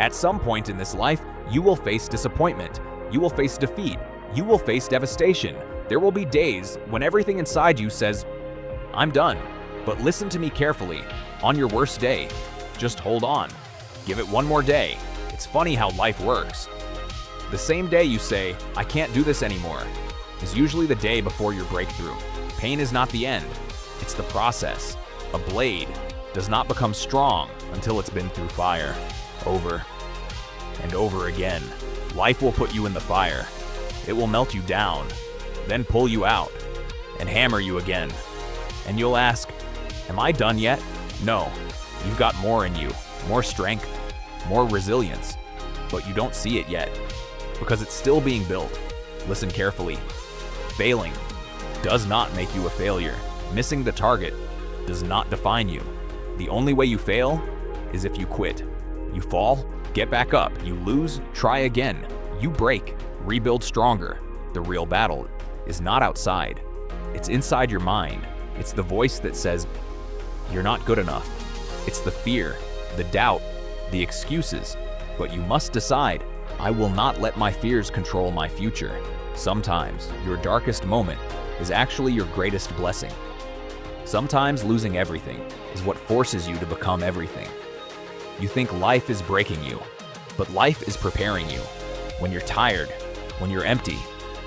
At some point in this life, you will face disappointment. You will face defeat. You will face devastation. There will be days when everything inside you says, I'm done. But listen to me carefully. On your worst day, just hold on. Give it one more day. It's funny how life works. The same day you say, I can't do this anymore, is usually the day before your breakthrough. Pain is not the end. It's the process. A blade does not become strong until it's been through fire. Over and over again. Life will put you in the fire. It will melt you down, then pull you out, and hammer you again. And you'll ask, am I done yet? No, you've got more in you, more strength, more resilience, but you don't see it yet, because it's still being built. Listen carefully. Failing does not make you a failure. Missing the target does not define you. The only way you fail is if you quit. You fall, get back up. You lose, try again. You break, rebuild stronger. The real battle is not outside. It's inside your mind. It's the voice that says, you're not good enough. It's the fear, the doubt, the excuses. But you must decide, I will not let my fears control my future. Sometimes your darkest moment is actually your greatest blessing. Sometimes losing everything is what forces you to become everything. You think life is breaking you, but life is preparing you. When you're tired, when you're empty,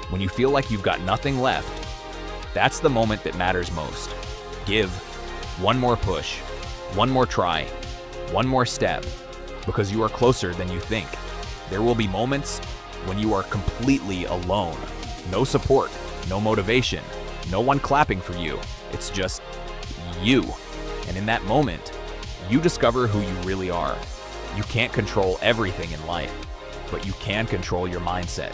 when you feel like you've got nothing left, that's the moment that matters most. Give one more push, one more try, one more step, because you are closer than you think. There will be moments when you are completely alone. No support, no motivation, no one clapping for you. It's just you. And in that moment, you discover who you really are. You can't control everything in life, but you can control your mindset.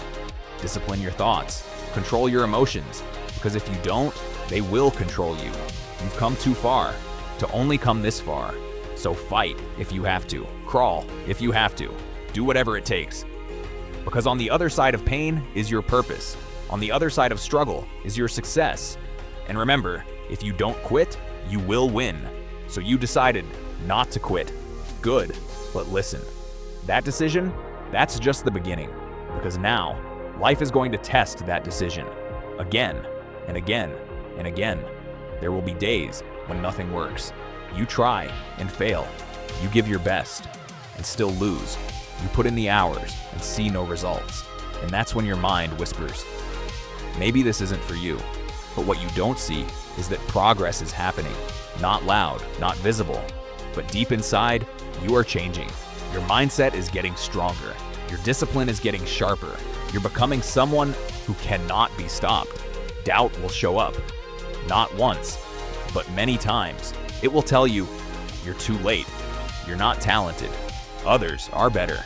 Discipline your thoughts, control your emotions, because if you don't, they will control you. You've come too far to only come this far. So fight if you have to, crawl if you have to, do whatever it takes. Because on the other side of pain is your purpose. On the other side of struggle is your success. And remember, if you don't quit, you will win. So you decided not to quit. Good, but listen. That decision, that's just the beginning. Because now, life is going to test that decision. Again, and again, and again. There will be days when nothing works. You try and fail. You give your best and still lose. You put in the hours and see no results. And that's when your mind whispers, maybe this isn't for you. But what you don't see is that progress is happening. Not loud, not visible, but deep inside, you are changing. Your mindset is getting stronger. Your discipline is getting sharper. You're becoming someone who cannot be stopped. Doubt will show up. Not once, but many times. It will tell you, you're too late. You're not talented. Others are better.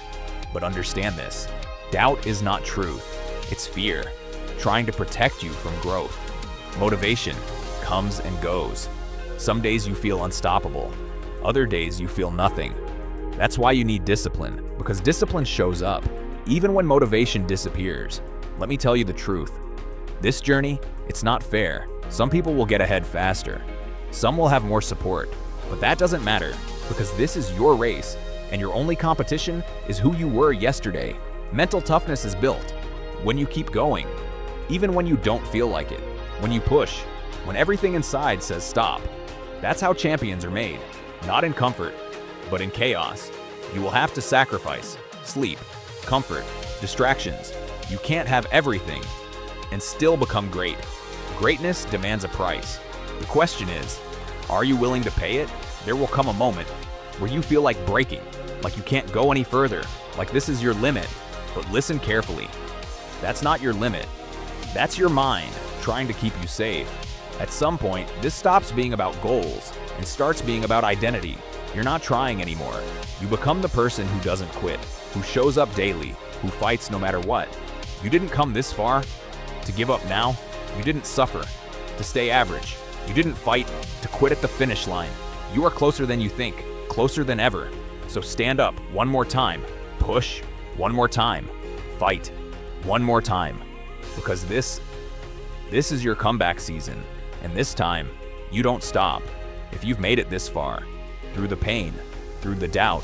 But understand this. Doubt is not truth. It's fear, trying to protect you from growth. Motivation comes and goes. Some days you feel unstoppable. Other days you feel nothing. That's why you need discipline, because discipline shows up, even when motivation disappears. Let me tell you the truth. This journey, it's not fair. Some people will get ahead faster. Some will have more support. But that doesn't matter, because this is your race, and your only competition is who you were yesterday. Mental toughness is built when you keep going, even when you don't feel like it, when you push, when everything inside says stop. That's how champions are made, not in comfort, but in chaos. You will have to sacrifice sleep, comfort, distractions. You can't have everything and still become great. Greatness demands a price. The question is, are you willing to pay it? There will come a moment where you feel like breaking, like you can't go any further, like this is your limit. But listen carefully. That's not your limit. That's your mind trying to keep you safe. At some point, this stops being about goals and starts being about identity. You're not trying anymore. You become the person who doesn't quit, who shows up daily, who fights no matter what. You didn't come this far to give up now. You didn't suffer to stay average. You didn't fight to quit at the finish line. You are closer than you think, closer than ever. So stand up one more time, push one more time, fight one more time. Because this is your comeback season. And this time, you don't stop. If you've made it this far, through the pain, through the doubt,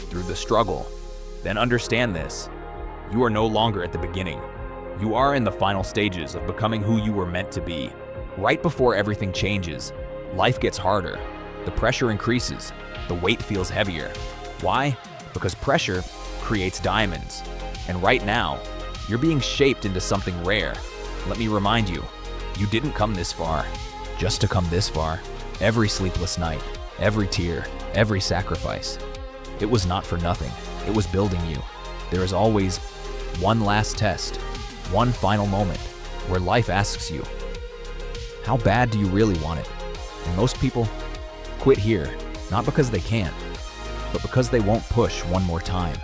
through the struggle, then understand this. You are no longer at the beginning. You are in the final stages of becoming who you were meant to be. Right before everything changes, life gets harder. The pressure increases. The weight feels heavier. Why? Because pressure creates diamonds. And right now, you're being shaped into something rare. Let me remind you, you didn't come this far just to come this far. Every sleepless night, every tear, every sacrifice. It was not for nothing. It was building you. There is always one last test, one final moment where life asks you, how bad do you really want it? And most people quit here, not because they can't, but because they won't push one more time.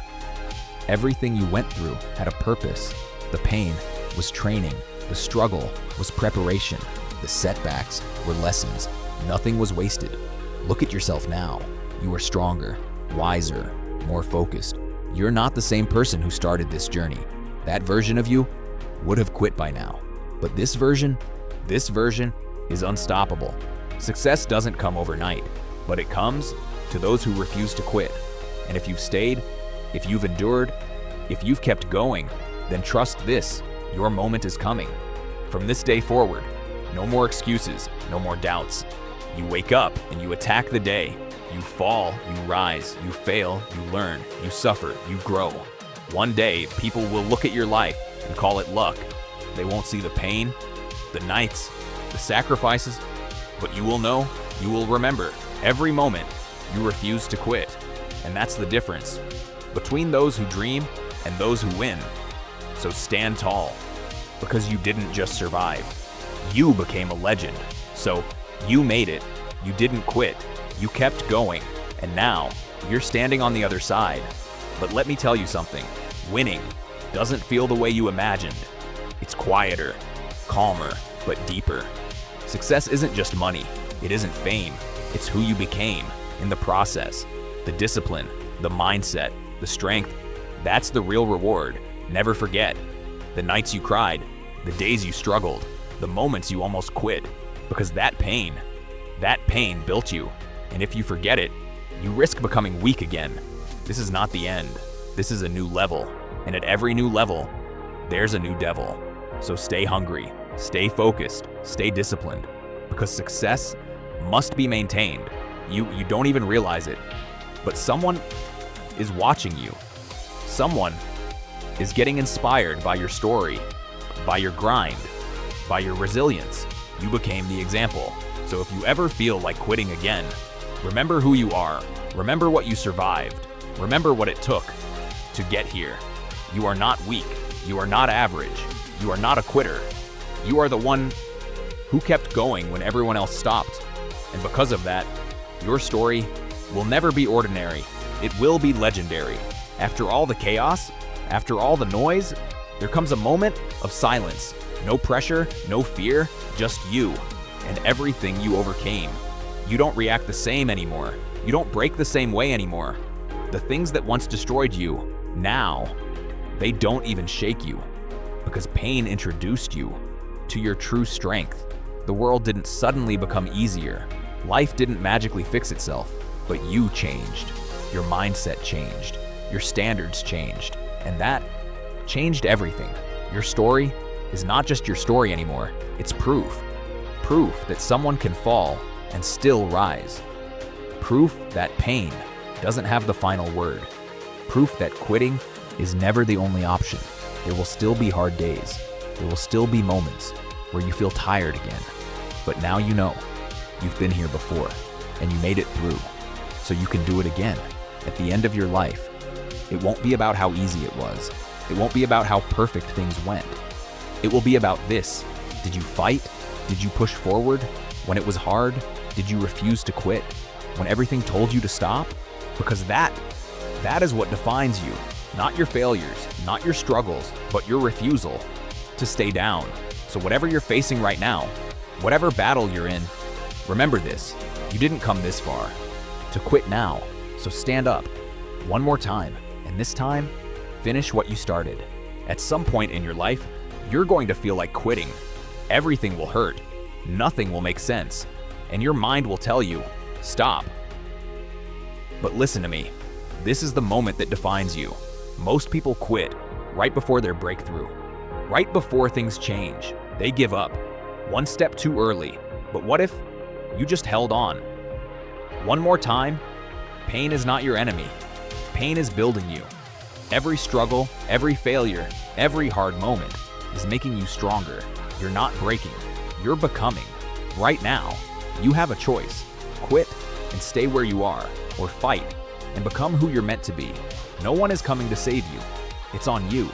Everything you went through had a purpose. The pain was training. The struggle was preparation. The setbacks were lessons. Nothing was wasted. Look at yourself now. You are stronger, wiser, more focused. You're not the same person who started this journey. That version of you would have quit by now. But this version is unstoppable. Success doesn't come overnight, but it comes to those who refuse to quit. And if you've stayed, if you've endured, if you've kept going, then trust this, your moment is coming. From this day forward, no more excuses, no more doubts. You wake up and you attack the day. You fall, you rise, you fail, you learn, you suffer, you grow. One day, people will look at your life and call it luck. They won't see the pain, the nights, the sacrifices, but you will know, you will remember every moment you refuse to quit. And that's the difference between those who dream and those who win. So stand tall, because you didn't just survive. You became a legend. So you made it. You didn't quit. You kept going. And now you're standing on the other side. But let me tell you something. Winning doesn't feel the way you imagined. It's quieter, calmer, but deeper. Success isn't just money. It isn't fame. It's who you became in the process. The discipline, the mindset, the strength. That's the real reward. Never forget. The nights you cried, the days you struggled, the moments you almost quit. Because that pain built you. And if you forget it, you risk becoming weak again. This is not the end. This is a new level. And at every new level, there's a new devil. So stay hungry, stay focused, stay disciplined. Because success must be maintained. You don't even realize it. But someone is watching you. Someone is getting inspired by your story, by your grind, by your resilience. You became the example. So if you ever feel like quitting again, remember who you are. Remember what you survived. Remember what it took to get here. You are not weak. You are not average. You are not a quitter. You are the one who kept going when everyone else stopped. And because of that, your story will never be ordinary. It will be legendary. After all the chaos, after all the noise, there comes a moment of silence. No pressure, no fear, just you and everything you overcame. You don't react the same anymore. You don't break the same way anymore. The things that once destroyed you, now, they don't even shake you. Because pain introduced you to your true strength. The world didn't suddenly become easier. Life didn't magically fix itself, but you changed. Your mindset changed. Your standards changed. And that changed everything. Your story is not just your story anymore. It's proof. Proof that someone can fall and still rise. Proof that pain doesn't have the final word. Proof that quitting is never the only option. There will still be hard days. There will still be moments where you feel tired again. But now you know. You've been here before, and you made it through. So you can do it again. At the end of your life, it won't be about how easy it was. It won't be about how perfect things went. It will be about this. Did you fight? Did you push forward? When it was hard, did you refuse to quit? When everything told you to stop? Because that is what defines you. Not your failures, not your struggles, but your refusal to stay down. So whatever you're facing right now, whatever battle you're in, remember this. You didn't come this far to quit now. So stand up one more time, and this time, finish what you started. At some point in your life, you're going to feel like quitting. Everything will hurt. Nothing will make sense. And your mind will tell you, stop. But listen to me. This is the moment that defines you. Most people quit right before their breakthrough. Right before things change, they give up. One step too early. But what if you just held on? One more time, pain is not your enemy. Pain is building you. Every struggle, every failure, every hard moment is making you stronger. You're not breaking, you're becoming. Right now, you have a choice. Quit and stay where you are, or fight and become who you're meant to be. No one is coming to save you. It's on you.